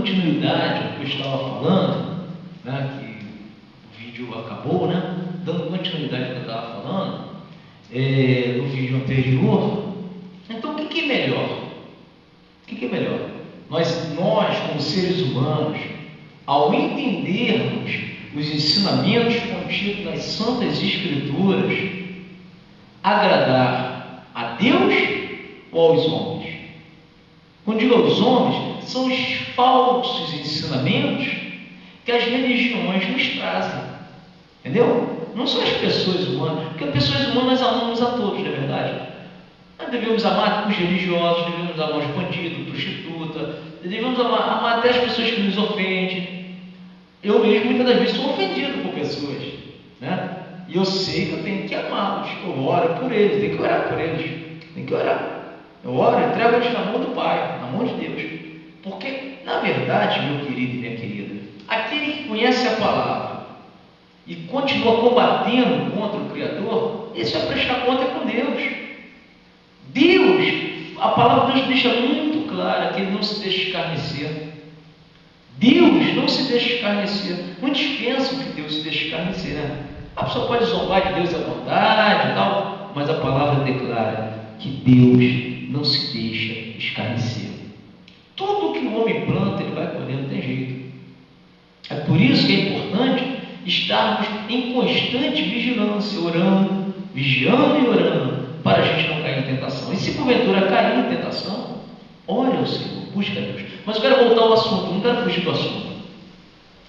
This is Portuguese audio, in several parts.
continuidade ao que eu estava falando, né, que o vídeo acabou, né? Dando continuidade ao que eu estava falando, no vídeo anterior. Então, o que é melhor? O que é melhor? Nós, como seres humanos, ao entendermos os ensinamentos contidos nas Santas Escrituras, agradar a Deus ou aos homens? Quando digo aos homens, são os falsos ensinamentos que as religiões nos trazem, entendeu? Não são as pessoas humanas, porque as pessoas humanas amamos a todos, não é verdade? Nós devemos amar os religiosos, devemos amar os bandidos, prostituta, devemos amar até as pessoas que nos ofendem. Eu mesmo, muitas das vezes, sou ofendido por pessoas, né? E eu sei que eu tenho que amá-los, eu oro por eles, tenho que orar por eles, tenho que orar. Eu oro, entrego-os na mão do Pai, na mão de Deus. Porque, na verdade, meu querido e minha querida, aquele que conhece a palavra e continua combatendo contra o Criador, esse vai prestar conta com Deus. A palavra de Deus deixa muito clara que Ele não se deixa escarnecer. Deus não se deixa escarnecer. Muitos pensam que Deus se deixa escarnecer, né? A pessoa pode zombar de Deus à vontade e tal, mas a palavra declara que Deus não se deixa escarnecer. Tudo que o homem planta, ele vai colher, não tem jeito. É por isso que é importante estarmos em constante vigilância, orando, vigiando e orando, para a gente não cair em tentação. E se porventura cair em tentação, ore ao Senhor, busque a Deus. Mas eu quero voltar ao assunto, não quero fugir do assunto.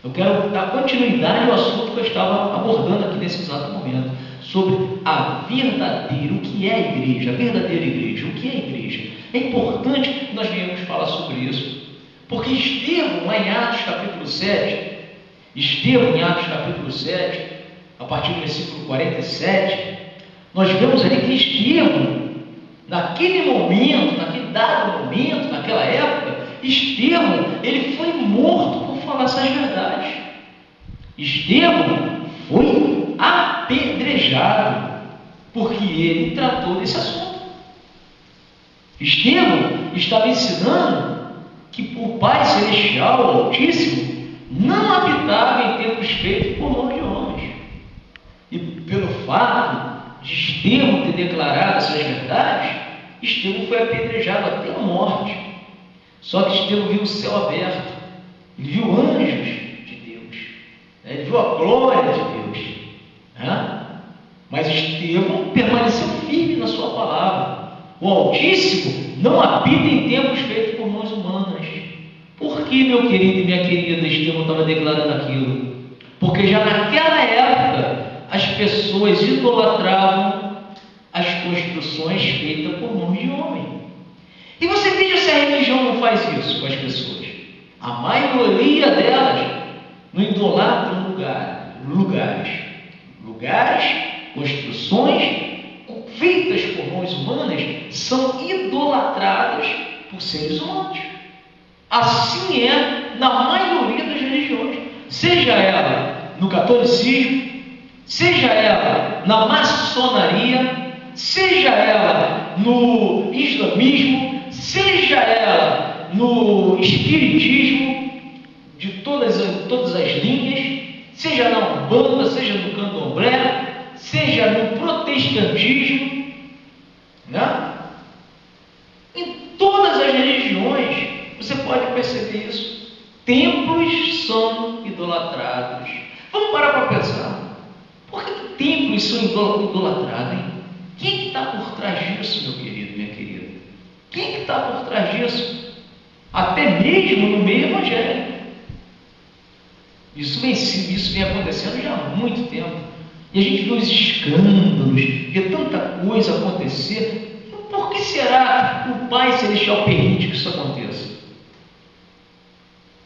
Eu quero dar continuidade ao assunto que eu estava abordando aqui nesse exato momento, sobre a verdadeira, o que é a igreja, a verdadeira igreja, o que é a igreja. É importante que nós venhamos falar sobre isso, porque Estevão, lá em Atos capítulo 7, a partir do versículo 47, nós vemos ali que Estevão, naquele momento, naquele dado momento, naquela época, Estevão, ele foi morto por falar essas verdades. Estevão foi apedrejado, porque ele tratou desse assunto. Estevão estava ensinando que o Pai Celestial, o Altíssimo, não habitava em templos feitos por mão de homens. E pelo fato de Estevão ter declarado essas verdades, Estevão foi apedrejado até a morte. Só que Estevão viu o céu aberto, ele viu anjos de Deus, ele viu a glória de Deus, né? Mas Estevão permaneceu firme na sua palavra. O Altíssimo não habita em templos feitos por mãos humanas. Por que, meu querido e minha querida, Estevão estava declarando aquilo? Porque já naquela época as pessoas idolatravam as construções feitas por mãos de homem. E você veja se a religião não faz isso com as pessoas. A maioria delas não idolatram lugares, construções feitas por mãos humanas são idolatradas por seres humanos. Assim é na maioria das religiões, seja ela no catolicismo, seja ela na maçonaria, seja ela no islamismo, seja ela no espiritismo, de todas as linhas, seja na Umbanda, seja no Candomblé, seja no protestantismo, né? Em todas as religiões você pode perceber isso. Templos são idolatrados. Vamos parar para pensar. Por que templos são idolatrados, hein? Quem que está por trás disso, meu querido, minha querida? Quem que está por trás disso? Até mesmo no meio evangélico. Isso vem acontecendo já há muito tempo. E a gente vê os escândalos, vê tanta coisa acontecer. Por que será que o Pai Celestial permite que isso aconteça?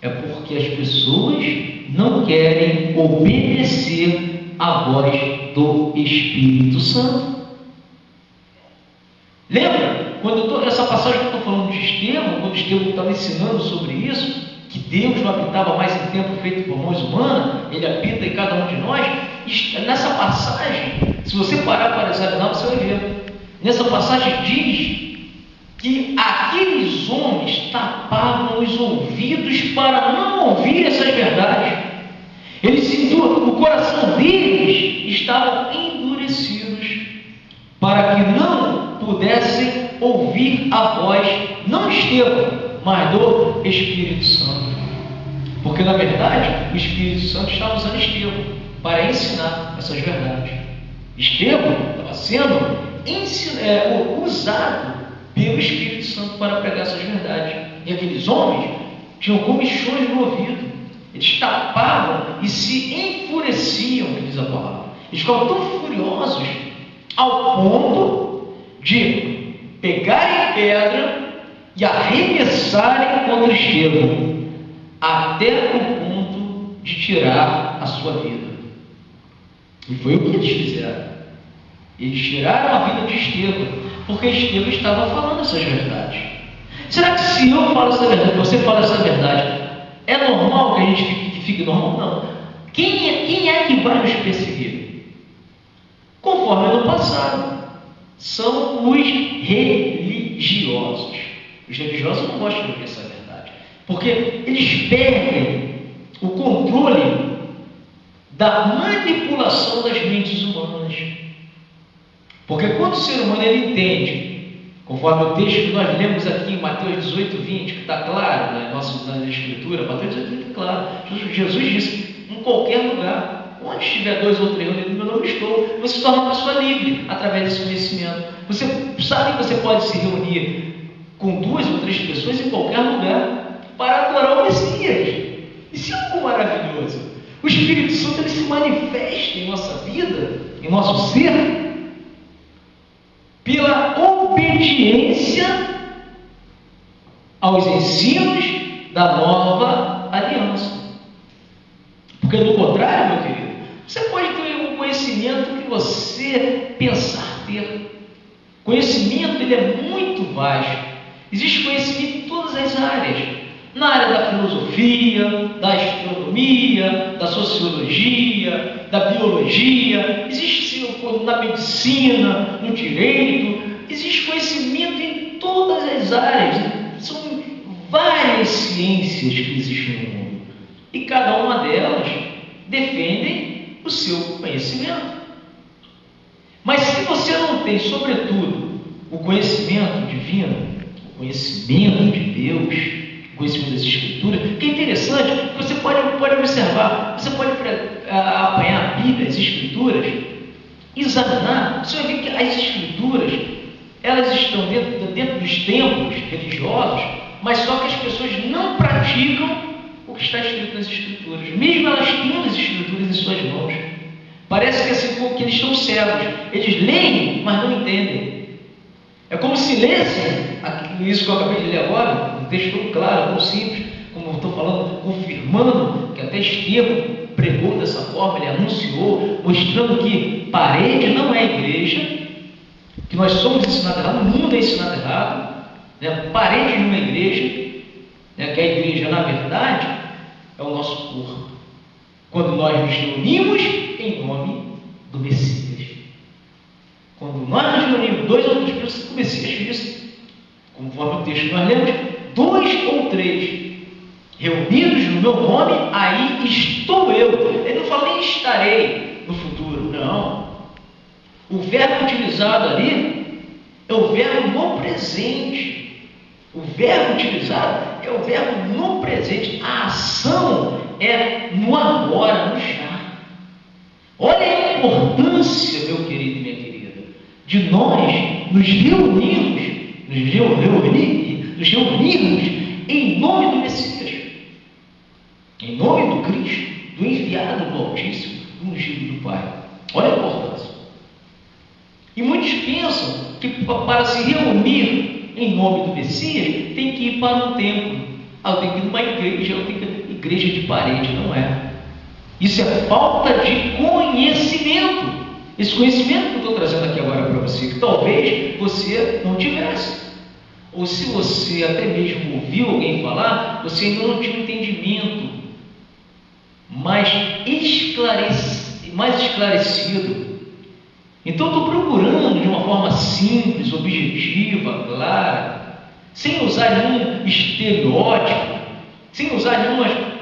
É porque as pessoas não querem obedecer à voz do Espírito Santo. Lembra? Essa passagem que eu estou falando de Estevão, quando Estevão estava ensinando sobre isso, que Deus não habitava mais em templo feito por mãos humanas, Ele habita em cada um de nós. Nessa passagem, se você parar para examinar, você vai ver. Nessa passagem diz que aqueles homens tapavam os ouvidos para não ouvir essas verdades. O coração deles estava endurecidos para que não pudessem ouvir a voz, não de Estevão, mas do Espírito Santo. Porque, na verdade, o Espírito Santo estava usando Estevão para ensinar essas verdades. Estevão estava sendo usado pelo Espírito Santo para pregar essas verdades. E aqueles homens tinham comichões no ouvido. Eles tapavam e se enfureciam, que diz a palavra. Eles ficavam tão furiosos ao ponto de pegarem pedra e arremessarem contra Estevão, até o ponto de tirar a sua vida. E foi o que eles fizeram. Eles tiraram a vida de Estevão, porque Estevão estava falando essas verdades. Será que se eu falo essa verdade, você fala essa verdade, é normal que a gente fique normal? Não. Quem é que vai nos perseguir? Conforme no passado, são os religiosos. Os religiosos não gostam de ouvir essa verdade, porque eles perdem o controle da manipulação das mentes humanas. Porque quando o ser humano ele entende, conforme o texto que nós lemos aqui em Mateus 18, 20, que está claro na Escritura, Mateus 18, 20 é claro, Jesus disse, em qualquer lugar, onde estiver 2 ou 3 reunidos no meu nome estou, você se torna uma pessoa livre através desse conhecimento. Você sabe que você pode se reunir com 2 ou 3 pessoas em qualquer lugar para adorar o Messias. Isso é algo maravilhoso. O Espírito Santo ele se manifesta em nossa vida, em nosso ser, pela obediência aos ensinos da nova aliança. Porque do contrário, meu querido, você pode ter um conhecimento que você pensar ter. Conhecimento ele é muito vasto. Existe conhecimento em todas as áreas. Na área da filosofia, da astronomia, da sociologia, da biologia, existe na medicina, no direito, existe conhecimento em todas as áreas. São várias ciências que existem no mundo. E cada uma delas defendem o seu conhecimento. Mas se você não tem, sobretudo, o conhecimento divino, o conhecimento de Deus, conhecimento das Escrituras, que é interessante, você pode observar, você pode apanhar a Bíblia, as Escrituras, examinar, você vai ver que as Escrituras, elas estão dentro dos templos religiosos, mas só que as pessoas não praticam o que está escrito nas Escrituras, mesmo elas tendo as Escrituras em suas mãos. Parece que assim como que eles estão cegos, eles leem, mas não entendem. É como se lessem isso que eu acabei de ler agora, um texto tão claro, tão simples, como eu estou falando, confirmando que até Estevão pregou dessa forma, ele anunciou, mostrando que parede não é igreja, que nós somos ensinados errado, o mundo é ensinado errado, né? Parede não é igreja, né? Que a igreja, na verdade, é o nosso corpo. Quando nós nos reunimos em nome do Messias. Quando nós nos reunimos 2 ou 3 pessoas, o Messias disse, conforme o texto que nós lemos, 2 ou 3 reunidos no meu nome, aí estou eu. Ele não fala nem estarei no futuro, não. O verbo utilizado ali é o verbo no presente. O verbo utilizado é o verbo no presente. A ação é no agora, no já. Olha a importância, meu querido e minha querida, de nós nos reunirmos em nome do Messias, em nome do Cristo, do enviado do Altíssimo, do ungido do Pai. Olha a importância. E muitos pensam que para se reunir em nome do Messias tem que ir para um templo. Eu tenho que ir numa igreja, eu tenho que ir igreja de parede. Não é. Isso é falta de conhecimento. Esse conhecimento que eu estou trazendo aqui agora para você, que talvez você não tivesse. Ou se você até mesmo ouviu alguém falar, você ainda não tinha um entendimento mais esclarecido. Então eu estou procurando de uma forma simples, objetiva, clara, sem usar nenhum estereótipo, sem usar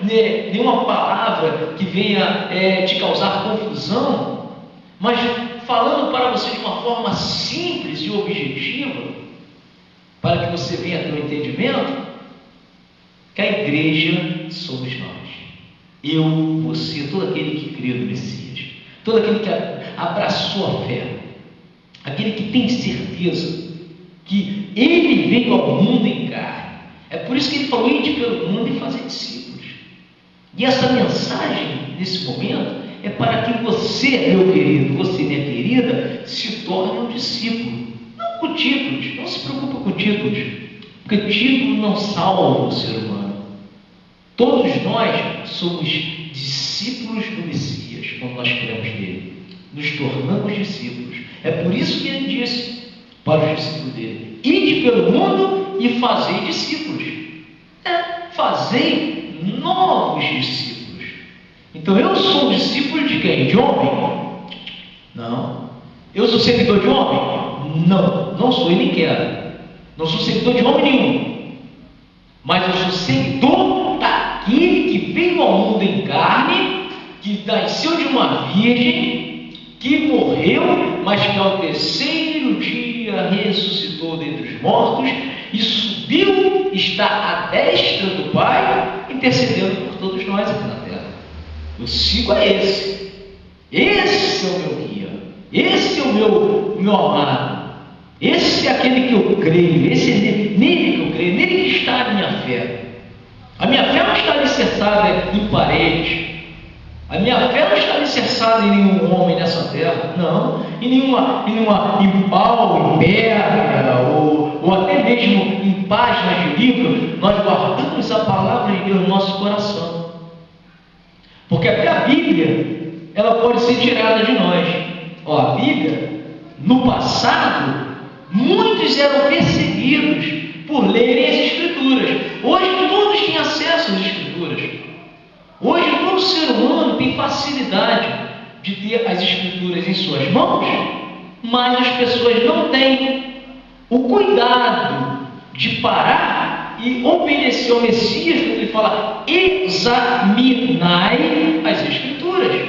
nenhuma palavra que venha te causar confusão, mas falando para você de uma forma simples e objetiva, para que você venha ter um entendimento, que a igreja somos nós. Eu, você, todo aquele que crê no Messias, todo aquele que abraçou a fé, aquele que tem certeza que ele veio ao mundo em carne. É por isso que ele falou: ide pelo mundo e fazer discípulos. E essa mensagem, nesse momento, é para que você, meu querido, você, minha querida, se torne um discípulo. Não com títulos, não se preocupe com títulos, porque título não salva o ser humano. Todos nós somos discípulos do Messias quando nós cremos nele. Nos tornamos discípulos. É por isso que ele disse para os discípulos dele: ide pelo mundo e fazei discípulos. Fazei novos discípulos. Então eu sou discípulo de quem? De homem? Não. Eu sou seguidor de homem? Não, não sou e nem quero. Não sou seguidor de homem nenhum. Mas eu sou seguidor daquele que veio ao mundo em carne, que nasceu de uma virgem, que morreu, mas que ao terceiro dia ressuscitou dentre os mortos e subiu, está à destra do Pai, intercedendo por todos nós aqui na terra. Eu sigo a esse. Esse é o meu guia. Esse é o meu amado. Esse é aquele que eu creio. Esse é nele que eu creio. Nele que está a minha fé. A minha fé não está alicerçada em paredes. A minha fé não está alicerçada em nenhum homem nessa terra. Não. Em pau, em pedra, ou até mesmo em páginas de livro. Nós guardamos a palavra de Deus no nosso coração. Porque até a Bíblia, ela pode ser tirada de nós. A Bíblia, no passado, muitos eram perseguidos por lerem as Escrituras. Hoje todos têm acesso às Escrituras. Hoje todo ser humano tem facilidade de ter as Escrituras em suas mãos, mas as pessoas não têm o cuidado de parar e obedecer ao Messias, quando ele fala: examinai as Escrituras,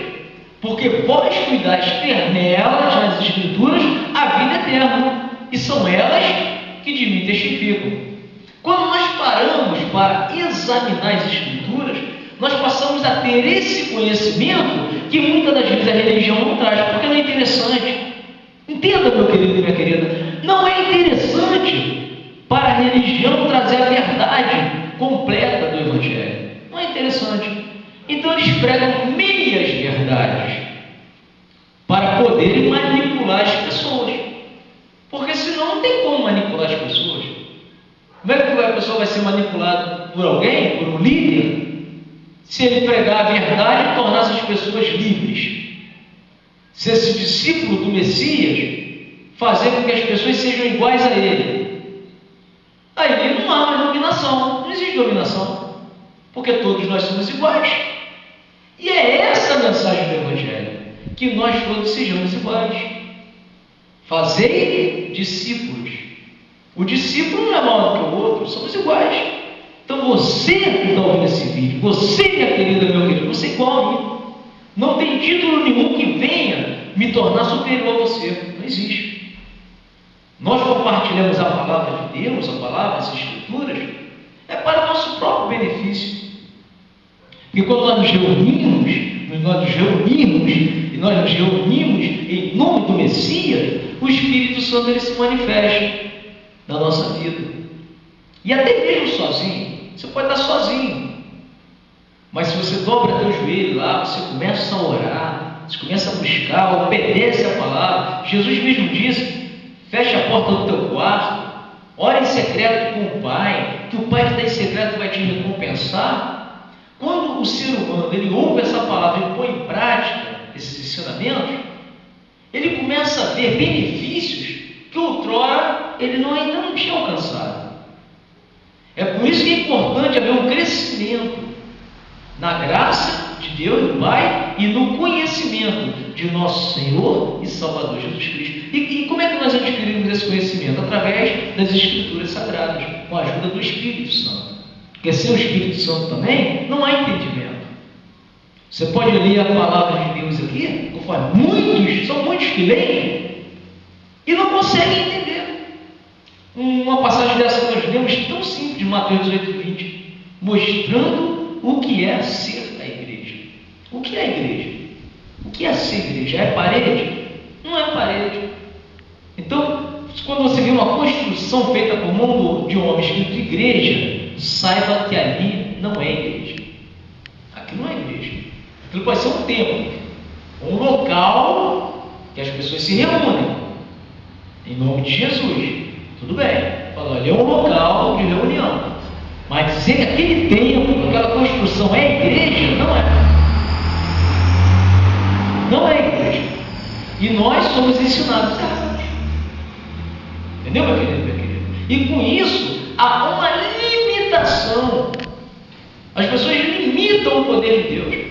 porque vós cuidais ter nelas, nas Escrituras, a vida eterna, e são elas que de mim testificam. Quando nós paramos para examinar as Escrituras, nós passamos a ter esse conhecimento que muitas das vezes a religião não traz, porque não é interessante. Entenda, meu querido e minha querida, não é interessante para a religião trazer a verdade completa do Evangelho. Não é interessante. Então eles pregam meias verdades para poderem manipular as pessoas. Porque senão não tem como manipular as pessoas. Como é que a pessoa vai ser manipulada por alguém, por um líder, se ele pregar a verdade e tornar essas pessoas livres? Se esse discípulo do Messias fazer com que as pessoas sejam iguais a ele, aí não há mais dominação, não existe dominação, porque todos nós somos iguais. E é essa a mensagem do Evangelho, que nós todos sejamos iguais. Fazei discípulos. O discípulo não é maior do que o outro, somos iguais. Então você que está ouvindo esse vídeo, você, minha querida, meu querido, você é igual a mim. Não tem título nenhum que venha me tornar superior a você. Não existe. Nós compartilhamos a palavra de Deus, a palavra, as Escrituras, é para o nosso próprio benefício. Porque quando nós nos reunimos em nome do Messias, o Espírito Santo ele se manifesta na nossa vida. E até mesmo sozinho. Você pode estar sozinho, mas se você dobra teu joelho lá, você começa a orar, você começa a buscar, obedece a palavra. Jesus mesmo disse: fecha a porta do teu quarto, ora em secreto com o Pai, que o Pai que está em secreto vai te recompensar. Quando o ser humano ele ouve essa palavra e põe em prática esses ensinamentos, ele começa a ver benefícios que outrora ele ainda não tinha alcançado. É por isso que é importante haver um crescimento na graça de Deus, do Pai, e no conhecimento de nosso Senhor e Salvador Jesus Cristo. E como é que nós adquirimos esse conhecimento? Através das Escrituras Sagradas, com a ajuda do Espírito Santo. Porque sem o Espírito Santo também, não há entendimento. Você pode ler a palavra de Deus aqui, conforme são muitos que leem, e não conseguem entender. Uma passagem dessa que nós lemos, tão simples, de Mateus 18:20, mostrando o que é ser a igreja. O que é a igreja? O que é ser igreja? É parede? Não é parede. Então, quando você vê uma construção feita por mão de homens escrito igreja, saiba que ali não é igreja. Aquilo não é igreja. Aquilo pode ser um templo, um local que as pessoas se reúnem em nome de Jesus. Tudo bem, falou, ali é um local de reunião, mas dizer que aquele templo, aquela construção é igreja, não é. Não é igreja. E nós somos ensinados errados. Entendeu, meu querido, meu querido? E com isso há uma limitação. As pessoas limitam o poder de Deus.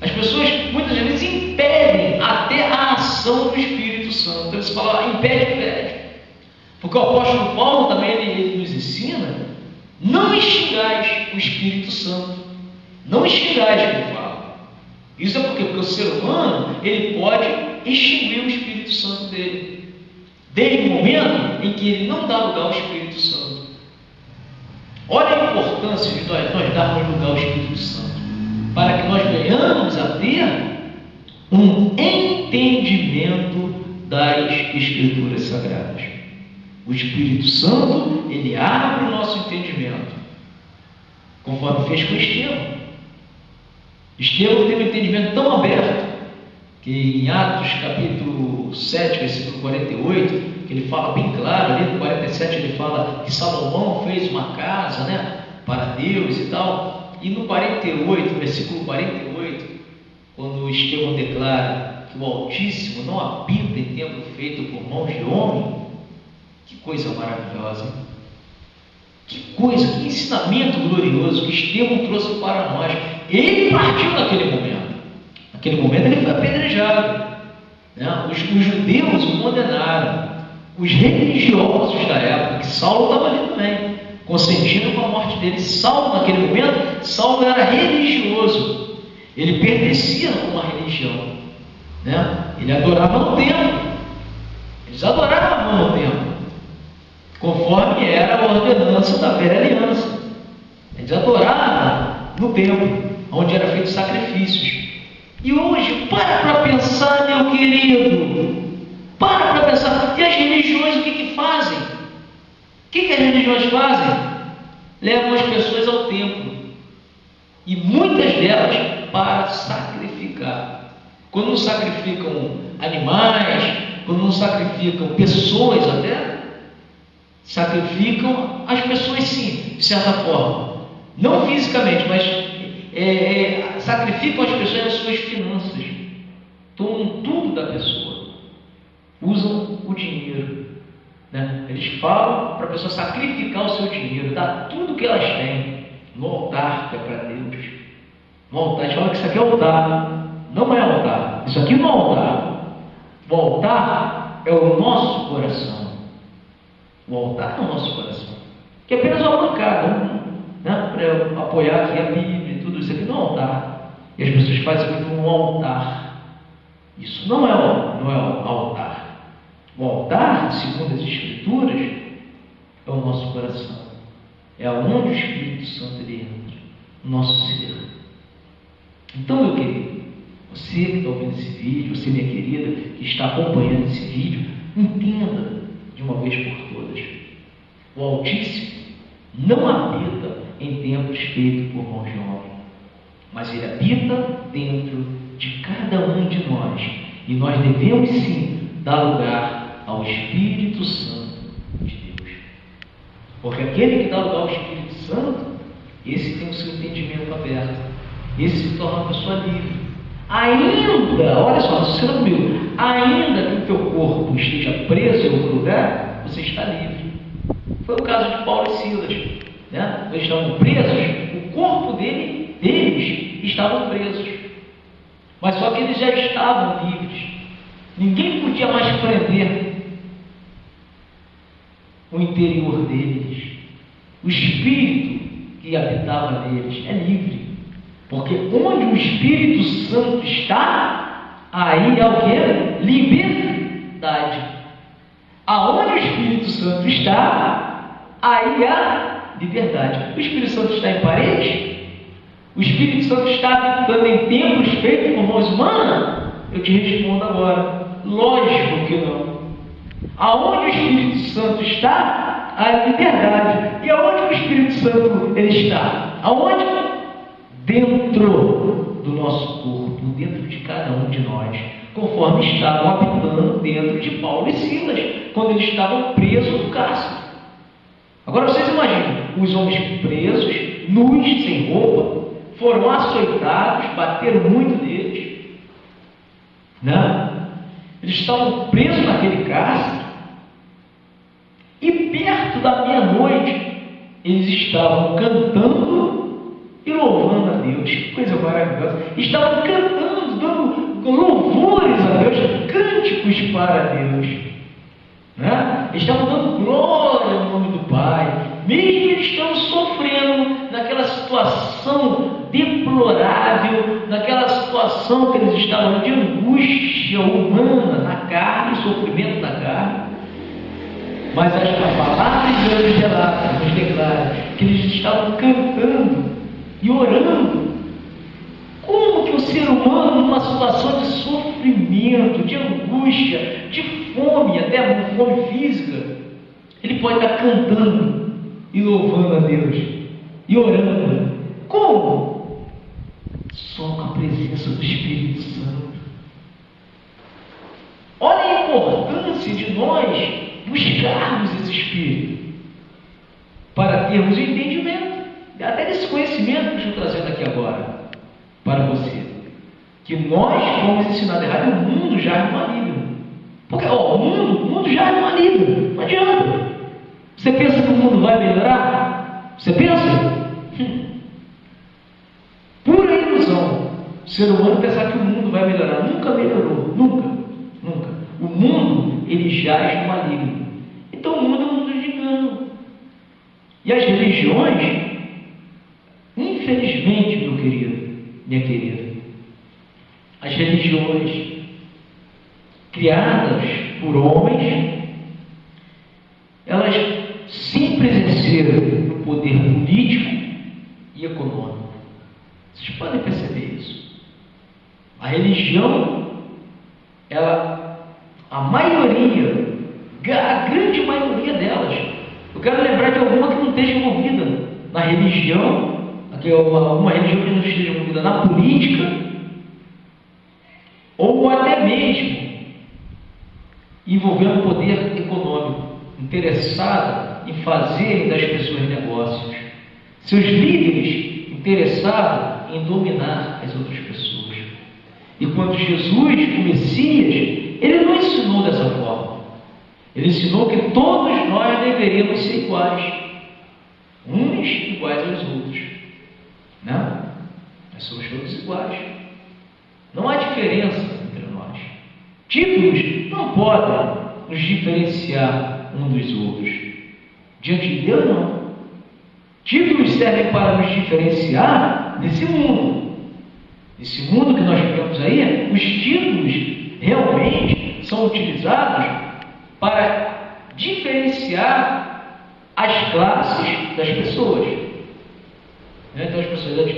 As pessoas muitas vezes impedem até a ação do Espírito Santo. Então eles falam, impede. Porque o apóstolo Paulo também ele nos ensina, não extingais o Espírito Santo. Não extingais, que ele fala. Isso é porque o ser humano ele pode extinguir o Espírito Santo dele. Desde o momento em que ele não dá lugar ao Espírito Santo. Olha a importância de nós darmos lugar ao Espírito Santo, para que nós venhamos a ter um entendimento das Escrituras Sagradas. O Espírito Santo, ele abre o nosso entendimento, conforme fez com Estevão. Estevão teve um entendimento tão aberto, que em Atos capítulo 7, versículo 48, que ele fala bem claro, ali no 47 ele fala que Salomão fez uma casa, né, para Deus e tal, e no 48, versículo 48, quando Estevão declara que o Altíssimo não habita em templo feito por mãos de homem, que coisa maravilhosa, hein? Que coisa, que ensinamento glorioso que Estevão trouxe para nós. Ele partiu naquele momento. Naquele momento ele foi apedrejado, né? Os judeus o condenaram. Os religiosos da época, que Saulo estava ali também, consentindo com a morte dele. Saulo, naquele momento, Saulo era religioso. Ele pertencia a uma religião, né? Ele adorava no templo. Eles adoravam no templo, conforme era a ordenança da velha aliança. Eles adoravam no templo, onde eram feitos sacrifícios. E hoje, para pensar, meu querido, para pensar. E as religiões o que fazem? O que as religiões fazem? Levam as pessoas ao templo, e muitas delas para sacrificar. Quando não sacrificam animais, quando não sacrificam pessoas até, sacrificam as pessoas sim, de certa forma, não fisicamente, mas sacrificam as pessoas nas suas finanças, tomam tudo da pessoa, usam o dinheiro, né? Eles falam para a pessoa sacrificar o seu dinheiro, dar tudo que elas têm no altar, que é para Deus. No altar, eles falam que isso aqui é altar, não é altar, isso aqui não é altar. O altar é o nosso coração. O altar é o nosso coração, que é apenas uma bancada, né? Para apoiar aqui a Bíblia e tudo isso aqui não é altar. E as pessoas fazem aqui um altar. Isso não é altar. O altar, segundo as Escrituras, é o nosso coração. É onde o Espírito Santo ele entra, o nosso ser. Então, meu querido, você que está ouvindo esse vídeo, você, minha querida, que está acompanhando esse vídeo, entenda de uma vez por todas: o Altíssimo não habita em templos feitos por mãos de homem, mas ele habita dentro de cada um de nós, e nós devemos sim dar lugar ao Espírito Santo de Deus, porque aquele que dá lugar ao Espírito Santo, esse tem o seu entendimento aberto, esse se torna uma pessoa livre. Ainda, olha só, raciocina comigo, ainda que o teu corpo esteja preso em outro lugar, você está livre. Foi o caso de Paulo e Silas, né? Eles estavam presos, o corpo deles estavam presos, Mas só que eles já estavam livres. Ninguém podia mais prender o interior deles. O Espírito que habitava neles é livre. Porque onde o Espírito Santo está, aí é o que? Liberdade. Aonde o Espírito Santo está, aí há liberdade. O Espírito Santo está em paredes? O Espírito Santo está habitando em templos feitos por mãos humanas? Eu te respondo agora. Lógico que não. Aonde o Espírito Santo está, há liberdade. E aonde o Espírito Santo ele está? Aonde? Dentro do nosso corpo, dentro de cada um de nós, conforme estavam habitando dentro de Paulo e Silas, quando eles estavam presos no cárcere. Agora vocês imaginam, os homens presos, nus, sem roupa, foram açoitados, bateram muito neles, né? Eles estavam presos naquele cárcere, e perto da meia-noite, eles estavam cantando e louvando a Deus. Que coisa maravilhosa! Estavam cantando, dando louvores a Deus, cânticos para Deus, né? Estavam dando glória ao nome do Pai, mesmo que eles estavam sofrendo naquela situação deplorável, naquela situação que eles estavam de angústia humana na carne, sofrimento na carne. Mas a palavra de Deus relata, nos declara que eles estavam cantando e orando. Como que o ser humano, numa situação de sofrimento, de angústia, de fome, até fome física, ele pode estar cantando e louvando a Deus e orando? Como? Só com a presença do Espírito Santo. Olha a importância de nós buscarmos esse Espírito para termos o entendimento, até desse conhecimento que eu estou trazendo aqui agora para você, que nós fomos ensinados errado. O mundo já é maligno, porque o mundo já é maligno, não adianta. Você pensa que o mundo vai melhorar? Você pensa? Pura ilusão. O ser humano pensar que o mundo vai melhorar. Nunca melhorou, nunca. O mundo, ele jaz no maligno. Então o mundo é um mundo de engano. E as religiões, infelizmente, meu querido, minha querida, as religiões criadas por homens, elas sempre exerceram o poder político e econômico. Vocês podem perceber isso. A religião, a maioria, a grande maioria delas, eu quero lembrar de alguma que não esteja envolvida na religião, alguma religião que não esteja envolvida na política, ou até mesmo envolvendo o poder econômico, interessado em fazer das pessoas negócios, seus líderes interessados em dominar as outras pessoas. E quando Jesus, o Messias, ele não ensinou dessa forma. Ele ensinou que todos nós deveríamos ser iguais, uns iguais aos outros, né? Nós somos todos iguais, não há diferença entre nós. Títulos não podem nos diferenciar uns dos outros. Diante de Deus, não. Títulos servem para nos diferenciar desse mundo. Esse mundo que nós vivemos aí, os títulos realmente são utilizados para diferenciar as classes das pessoas. Então as pessoas